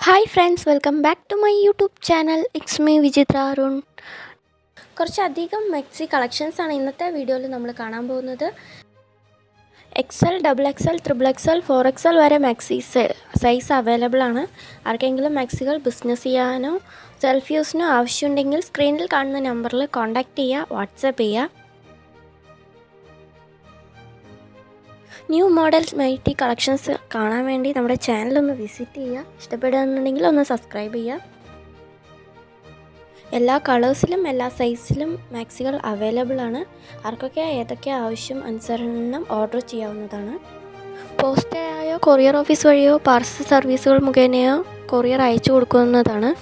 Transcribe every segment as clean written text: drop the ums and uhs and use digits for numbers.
Hi friends, welcome back to my YouTube channel. It's me Vichitra Arun. കുറച്ചധികം മെക്സി കളക്ഷൻസാണ് ഇന്നത്തെ വീഡിയോയിൽ നമ്മൾ കാണാൻ പോകുന്നത്. XL, XXL, XXL, 4XL വരെ മാക്സി സൈസ് അവൈലബിൾ ആണ്. ആർക്കെങ്കിലും മാക്സികൾ ബിസിനസ് ചെയ്യാനോ സെൽഫ് യൂസിനോ ആവശ്യമുണ്ടെങ്കിൽ സ്ക്രീനിൽ കാണുന്ന നമ്പറിൽ കോൺടാക്റ്റ് ചെയ്യുക, വാട്സാപ്പ് ചെയ്യുക. ന്യൂ മോഡൽസ് നൈറ്റി കളക്ഷൻസ് കാണാൻ വേണ്ടി നമ്മുടെ ചാനലൊന്ന് വിസിറ്റ് ചെയ്യുക. ഇഷ്ടപ്പെടുകയെന്നുണ്ടെങ്കിൽ ഒന്ന് സബ്സ്ക്രൈബ് ചെയ്യുക. എല്ലാ കളേഴ്സിലും എല്ലാ സൈസിലും മാക്സികൾ അവൈലബിൾ ആണ്. ആർക്കൊക്കെ ഏതൊക്കെ ആവശ്യം അനുസരണം ഓർഡർ ചെയ്യാവുന്നതാണ്. പോസ്റ്റായോ കൊറിയർ ഓഫീസ് വഴിയോ പാർസൽ സർവീസുകൾ മുഖേനയോ കൊറിയർ അയച്ചു കൊടുക്കുന്നതാണ്.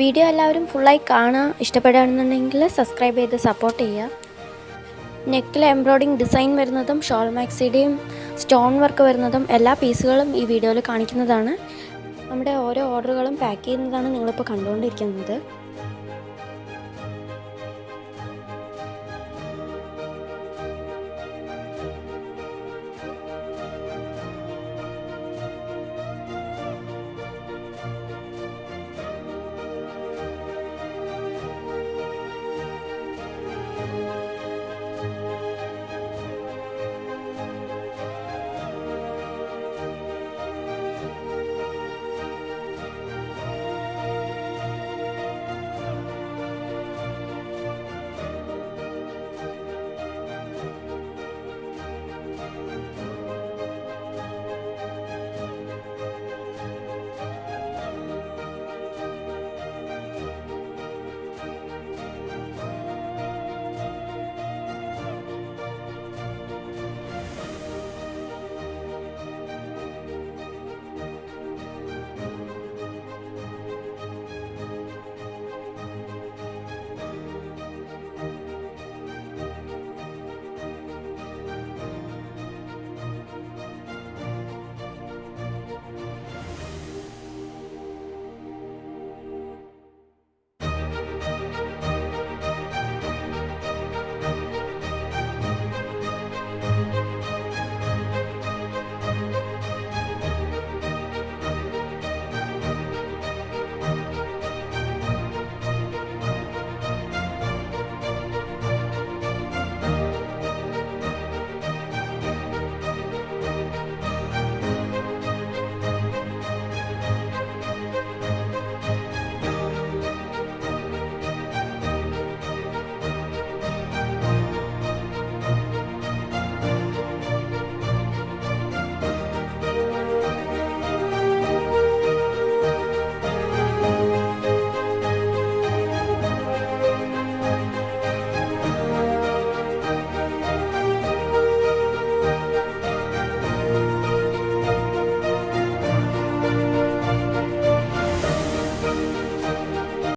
വീഡിയോ എല്ലാവരും ഫുള്ളായി കാണുക. ഇഷ്ടപ്പെടുകയാണെന്നുണ്ടെങ്കിൽ സബ്സ്ക്രൈബ് ചെയ്ത് സപ്പോർട്ട് ചെയ്യുക. നെക്കിൽ എംബ്രോയിഡിങ് ഡിസൈൻ വരുന്നതും ഷോൾ മാക്സിയുടെയും സ്റ്റോൺ വർക്ക് വരുന്നതും എല്ലാ പീസുകളും ഈ വീഡിയോയിൽ കാണിക്കുന്നതാണ്. നമ്മുടെ ഓരോ ഓർഡറുകളും പാക്ക് ചെയ്യുന്നതാണ് നിങ്ങളിപ്പോൾ കണ്ടുകൊണ്ടിരിക്കുന്നത്.